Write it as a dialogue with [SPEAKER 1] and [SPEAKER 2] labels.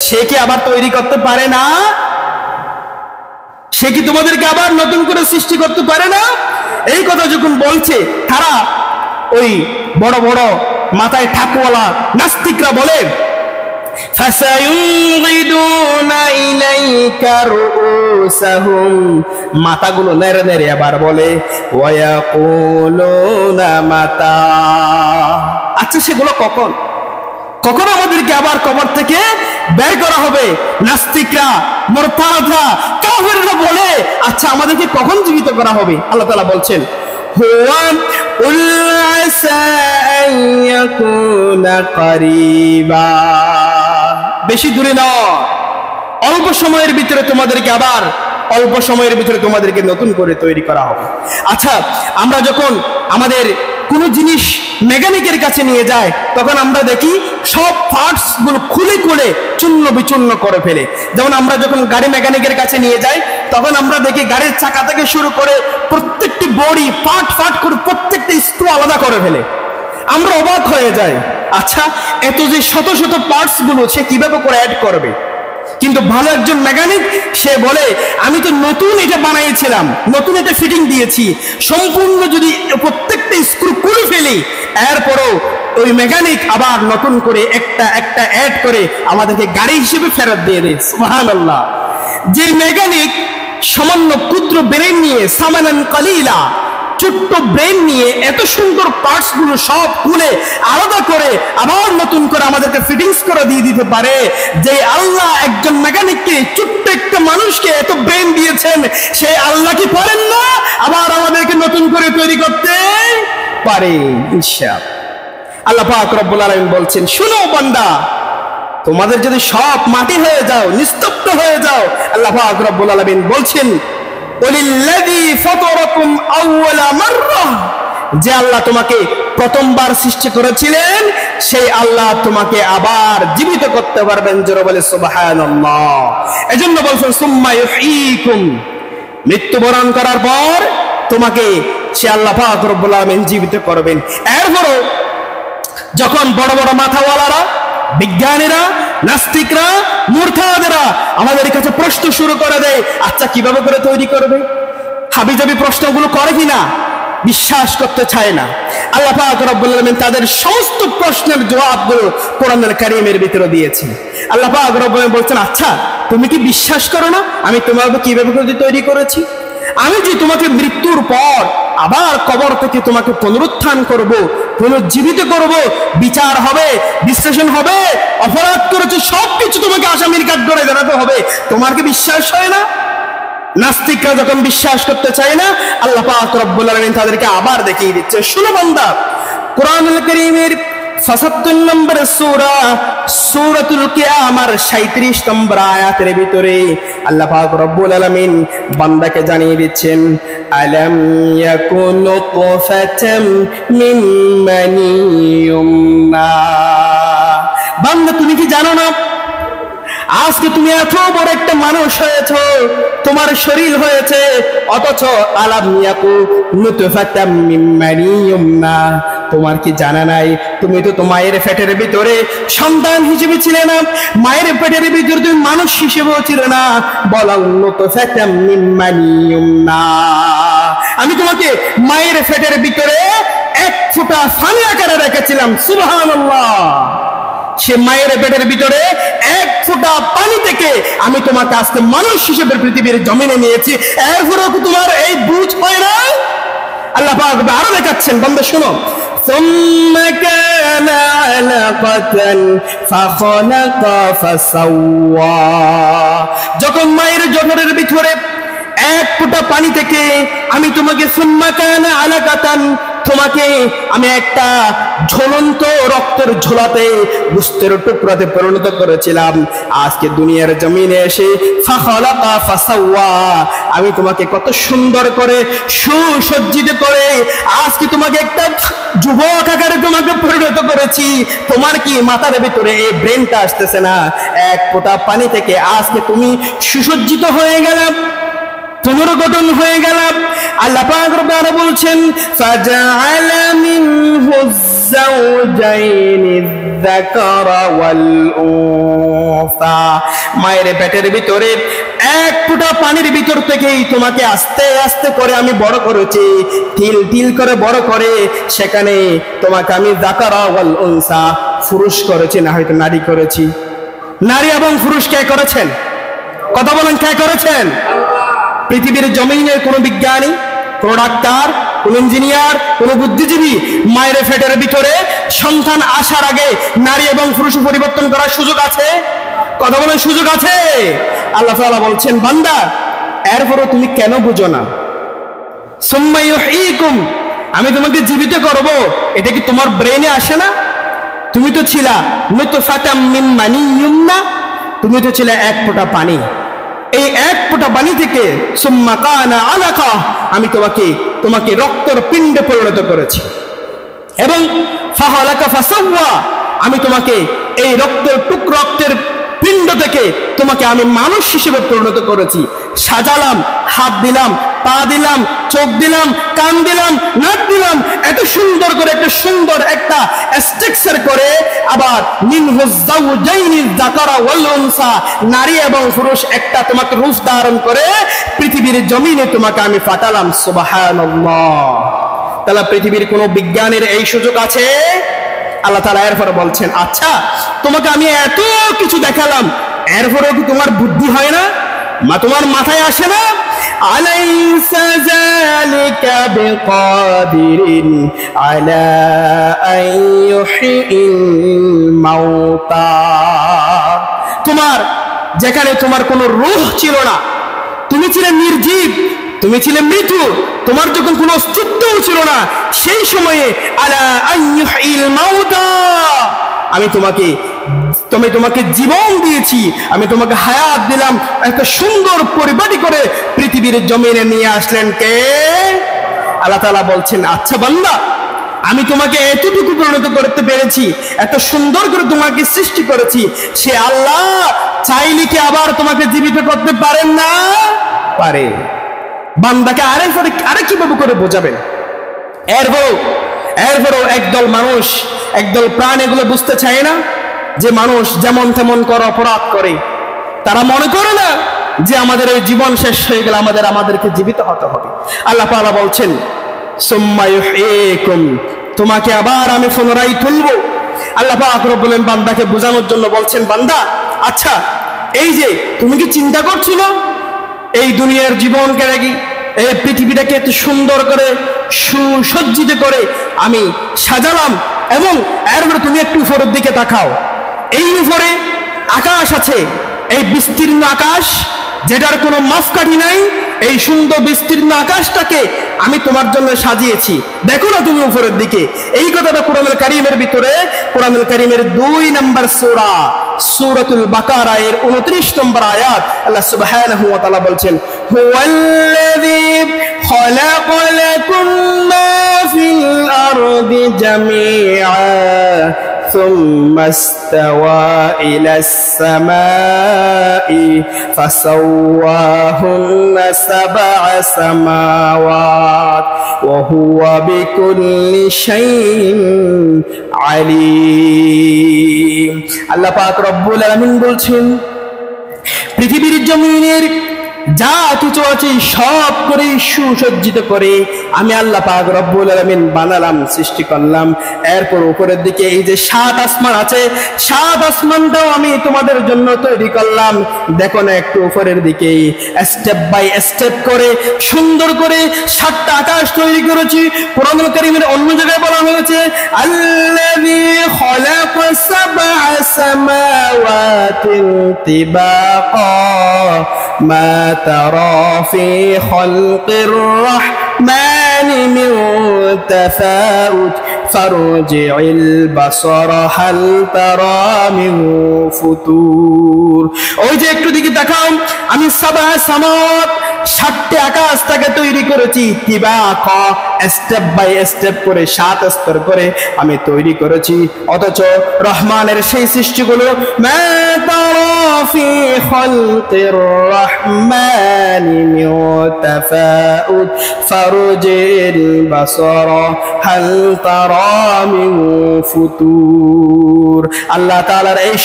[SPEAKER 1] সে কি আবার তৈরি করতে পারে না? সে কি তোমাদেরকে আবার নতুন করে সৃষ্টি করতে পারে না? এই কথা যখন বলছে, তারা ওই বড় বড় মাথায় ঠাকুরওয়ালা নাস্তিকরা বলে, মাথাগুলো নেড়ে নেড়ে আবার বলে, আচ্ছা সেগুলো কখন কখন আমাদেরকে আবার কবর থেকে বের করা হবে? নাস্তিকরা, মুরতাদরা, কাফেররা বলে, আচ্ছা আমাদেরকে কখন জীবিত করা হবে? আল্লাহ তাআলা বলছেন, হুয়া উল আসা আইয়াকুনা করিবা, বেশি দূরে নয়, অল্প সময়ের ভিতরে তোমাদেরকে আবার অল্প সময়ের ভিতরে তোমাদেরকে নতুন করে তৈরি করা হবে। আচ্ছা, আমরা যখন আমাদের কোন জিনিস মেকানিকের কাছে নিয়ে যায়, তখন আমরা দেখি সব পার্টস গুলো খুলে খুলে চূর্ণ বিচূর্ণ করে ফেলে। যেমন আমরা যখন গাড়ি মেকানিকের কাছে নিয়ে যাই, তখন আমরা দেখি গাড়ির চাকা থেকে শুরু করে প্রত্যেকটি বডি পার্ট পার্ট করে প্রত্যেকটি স্ক্রু আলাদা করে ফেলে। আমরা অবাক হয়ে যাই, আচ্ছা এত যে শত শত পার্টস গুলো সে কিভাবে করে অ্যাড করবে? কিন্তু ভালো একজন মেকানিক সে বলে, আমি তো নতুন এটা বানাইছিলাম, নতুন এটা ফিটিং দিয়েছি, সম্পূর্ণ যদি প্রত্যেকটা স্ক্রু খুলে ফেলি, এরপরও ওই মেকানিক আবার নতুন করে একটা একটা অ্যাড করে আমাদেরকে গাড়ি হিসেবে ফেরত দিয়ে দেয়। সুবহানাল্লাহ। যে মেকানিক সামান্য ক্ষুদ্র ব্রেন নিয়ে, সামানান কালিলা, ছোট্ট ব্রেন নিয়ে এত সুন্দর পার্টস গুলো সব খুলে আলাদা করে আবার নতুন করে আমাদেরকে ফিটিংস করে দিয়ে দিতে পারে, যে আল্লাহ একজন মেকানিককে, ছোট্ট একটা মানুষকে এত ব্রেন দিয়েছেন, সেই আল্লাহ কি পারেন না আবার আমাদেরকে নতুন করে তৈরি করতে পারে? ইনশাআল্লাহ। আল্লাহ পাক রব্বুল আলামিন বলছেন, শুনো বান্দা, তোমাদের যদি সব মাটি হয়ে যাও, নিস্তব্ধ হয়ে যাও, আল্লাহ পাক রব্বুল আলামিন বলছেন, যে আল্লাহ তোমাকে প্রথমবার সৃষ্টি করেছিলেন, সেই আল্লাহ তোমাকে আবার জীবিত করতে পারবেন। জোরে বলে সুবহানাল্লাহ। এজন্য বলছেন, সুম্মা ইউহয়িকুম, মৃত্যুবরণ করার পর তোমাকে সে আল্লাহ পাক রব্বুল আলামিন জীবিত করবেন। এরপরও যখন বড় বড় মাথাওয়ালারা, বিজ্ঞানীরা, নাস্তিকরা, মুরতাদরা আমাদের কাছে প্রশ্ন শুরু করে দেয়, আচ্ছা কিভাবে করে তৈরি করবে? হাবিজাবি প্রশ্নগুলো করে কিনা বিশ্বাস করতে চায় না। আল্লাহ পাক রব্বুল আলামিন তাদের সমস্ত প্রশ্নের জবাবগুলো কোরআনুল কারীমের ভিতরে দিয়েছেন। আল্লাহ পাক রব্বুল আলামিন বলছেন, আচ্ছা তুমি কি বিশ্বাস করো না আমি তোমাকে কিভাবে করে তৈরি করেছি? আমি যে তোমাকে মৃত্যুর পর আবার কবর থেকে তোমাকে পুনরুত্থান করব, পুনর্জীবিত করব, বিচার হবে, বিশ্লেষণ হবে, অপরাধ করেছে সবকিছু তোমাকে আসামির কাঠগড়ায় দাঁড়াতে হবে, তোমার কি বিশ্বাস হয় না? নাস্তিকরা যখন বিশ্বাস করতে চায় না, আল্লাহ পাক রব্বুল আলামিন তাদেরকে আবার দেখিয়ে দিচ্ছে, শুনো বান্দা, কোরআনুল কারীমের ৭৭ নম্বর সূরা, সূরাতুল কিয়ামার ৩৭ নম্বর আয়াতের ভিতরে আল্লাহ পাক রব্বুল আলামিন বান্দাকে জানিয়ে দিচ্ছেন, আলাম ইয়াকুন নুতফাতাম মিন মানিয়্যুমনা, বান্দা তুমি কি জানো না আজকে তুমি এত বড় একটা মানুষ হয়েছো, তোমার শরীর হয়েছে, অথচ আলাম ইয়াকুন নুতফাতাম মিন মানিয়্যুমনা, তোমার কি জানা নাই তুমি তো মায়ের পেটের ভিতরে সন্তান হিসেবে ছিলে না, মায়ের পেটের ভিতরে তুমি মানুষ হিসেবেও ছিলে না, বলাউ নুতফাতাম মিন মানিয়্যুমনা, আমি তোমাকে মায়ের পেটের ভিতরে এক ফোঁটা পানি আকারে রেখেছিলাম। সুবহানাল্লাহ। সে মায়ের পেটের ভিতরে এক ফোঁটা পানি থেকে আমি তোমাকে আজকে মানুষ হিসেবে পৃথিবীর জমিনে নিয়েছি, এরপরেও তোমার এই বুঝ হয় না? আল্লাহ পাক আরো দেখাচ্ছেন, বান্দা শোনো, ثم كان علقة فخلق فسوى, যখন মায়ের জঠরের ভিতরে এক ফোঁটা পানি থেকে আমি তোমাকে সুম্মা কানা আলাকাতান, তোমাকে আমি একটা ঝলন্ত রক্তের ঝোলাতে, গোশতের টুকরাতে পরিণত করেছিলাম, আজকে দুনিয়ার জমিনে এসে ফাখালাকা ফাসাওয়া, আমি তোমাকে কত সুন্দর করে সুসজ্জিত করে আজকে তোমাকে একটা যুবক আকারে তোমাকে পরিণত করেছি, তোমার কি মাথার ভিতরে এই ব্রেনটা আসতেছে না? এক ফোঁটা পানি থেকে আজকে তুমি সুসজ্জিত হয়ে গেলাম, পুনর্গঠন হয়ে গেলাম। আল্লাহ পাক রব্বুল বলছেন, ফাজআলা মিনহু যাওজাইনি যাকারা ওয়াল উনসা, মায়ের পেটের ভিতরে এক ফোঁটা পানির ভিতর থেকেই তোমাকে আস্তে আস্তে করে আমি বড় করেছি, তিল তিল করে বড় করে সেখানে তোমাকে আমি যাকারা ওয়াল উনসা, পুরুষ করেছি না হয়তো নারী করেছি। নারী এবং পুরুষ কে করেছেন? কথা বলেন, কে করেছেন? পৃথিবীর জমিনের কোন বিজ্ঞানী, কোন ডাক্তার, কোন ইঞ্জিনিয়ার, কোন বুদ্ধিজীবী মায়ের পেটের ভিতরে সন্তান আসার আগে নারী এবং পুরুষ পরিবর্তন করার সুযোগ আছে? কথা বলেন, সুযোগ আছে? আল্লাহ তাআলা বলছেন, বান্দা এরপরও তুমি কেন বুঝো না? সুম্মা ইউহয়িকুম, আমি তোমাকে জীবিত করব, এটা কি তোমার ব্রেনে আসে না? তুমি তো ছিলা নুতফাতাম মিন মানিয়্যিন ইউমনা, তুমি তো ছিলে এক ফোঁটা পানি, এই এক ফোঁটা পানি থেকে সুম্মা কানা আলাকা, আমি তোমাকে রক্তের পিণ্ডে পরিণত করেছি, এবং ফাহালাকা ফাসাওয়া, আমি তোমাকে এই রক্তের পিণ্ড থেকে তোমাকে আমি মানুষ হিসেবে পরিণত করেছি, সাজালাম, হাত দিলাম, পা দিলাম, চোখ দিলাম, কান দিলাম, নাক দিলাম, এত সুন্দর করে একটা সুন্দর একটা স্ট্রাকচার করে, আবার মিনহু যাওজাইনি যাকারা ওয়াল উনসা, নারী এবং পুরুষ একটা তোমাকে রূপ ধারণ করে পৃথিবীর জমিনে তোমাকে আমি পাঠালাম। সুবহানাল্লাহ। তাহলে পৃথিবীর কোন বিজ্ঞানের এই সুযোগ আছে? আল্লাহ তাআলা এরপর বলছেন, আচ্ছা তোমাকে আমি এত কিছু দেখালাম, এরপরেও কি তোমার বুদ্ধি হয় না? তোমার মাথায় আসে না? আলাইসা যালিকা বিকাদিরিন আলা আইয়ুহিল মাউতা, যেখানে তোমার কোনো রূহ ছিল না, তুমি ছিলে নির্জীব, তুমি ছিলে মৃত্যু, তোমার যখন কোনো অস্তিত্বও ছিল না, সেই সময়ে আলা আইয়ুহিল মাউতা, আমি তোমাকে জীবন দিয়েছি, আমি তোমাকে হায়াত দিলাম, একটা সুন্দর পরিপাটি করে পৃথিবীর জমিনে নিয়ে আসলেন কে? আল্লাহ তাআলা বলছেন, আচ্ছা বান্দা, আমি তোমাকে এতটুকু পরিণত করতে পেরেছি, এত সুন্দর করে তোমাকে সৃষ্টি করেছি, সে আল্লাহ চাইলে কি আবার তোমাকে জীবিত করতে পারেন না? পারে। বান্দাকে আরে কিভাবে করে বোঝাবেন? এরপরও একদল মানুষ, একদল প্রাণ এগুলো বুঝতে চায় না যে মানুষ যেমন তেমন করে অপরাধ করে। তারা মনে করে না যে আমাদের এই জীবন শেষ হয়ে গেলে আমাদেরকে জীবিত হতে হবে। আল্লাহ তাআলা বলছেন, সুম্মা ইউহয়িকুম, তোমাকে আবার আমি পুনরায় তুলবো। আল্লাহ পাক রব্বুল আলামিন বান্দাকে বোঝানোর জন্য বলছেন, বান্দা আচ্ছা এই যে তুমি কি চিন্তা করছো এই দুনিয়ার জীবনকে নাকি এই পৃথিবীটাকে এত সুন্দর করে সুসজ্জিত করে আমি সাজালাম, এবং এরপরে তুমি একটু উপরের দিকে তাকাও, এই উপরে আকাশ আছে, এই বিস্তীর্ণ আকাশ যেটার কোনো মাপকাঠি নাই, এই সুন্দর বিস্তীর্ণ আকাশটাকে আমি তোমার জন্য সাজিয়েছি, দেখো না তুমি উপরের দিকে। এই কথাটা কোরআনুল কারীমের ভিতরে, কোরআনুল কারীমের 2 নম্বর সূরা সূরাতুল বাকারা এর 29 নম্বর আয়াত আল্লাহ সুবহানাহু ওয়া তাআলা বলছেন, হুয়াল্লাযী খালাকা লাকুম মা ফিল আরদি জামিআ ثم استوى إلى السماء فسواهن 7 سماوات وهو بكل شيء عليم। আল্লাহ পাক রব্বুল আলামিন বলছেন, পৃথিবীর জমিনের যা কিছু আছে সব করে সুসজ্জিত করে আমি আল্লাহ পাক রব্বুল আলামিন বানালাম, সৃষ্টি করলাম। এরপর উপরের দিকে এই যে 7 আসমান আছে, 7 আসমানটাও আমি তোমাদের জন্য তৈরি করলাম। দেখো না একটু উপরের দিকে স্টেপ বাই স্টেপ করে সুন্দর করে 7টা আকাশ তৈরি করেছি। কোরআনুল কারীমের অন্য জায়গায় বলা হয়েছে, আল্লাযী খালাকা 7 সামাওয়াতিন তিবাকা মা তারা ফি খালকির রাহমানি মিন তাফাউত ফারজি'ল বাসারা হাল তারা মিন ফুতুর। ওই যে একটু দিকে দেখাও, আমি 7 সামাওয়াত 7টা আকাশটাকে তৈরি করেছি, তিবাকা স্টেপ বাই স্টেপ করে 7 স্তর করে আমি তৈরি করেছি। অথচ রহমানের সেই সৃষ্টিগুলো মা তারা في خلق الرحمن من تفاؤت فارجع البصر هل ترى من فتور আল্লাহ তাআলার এই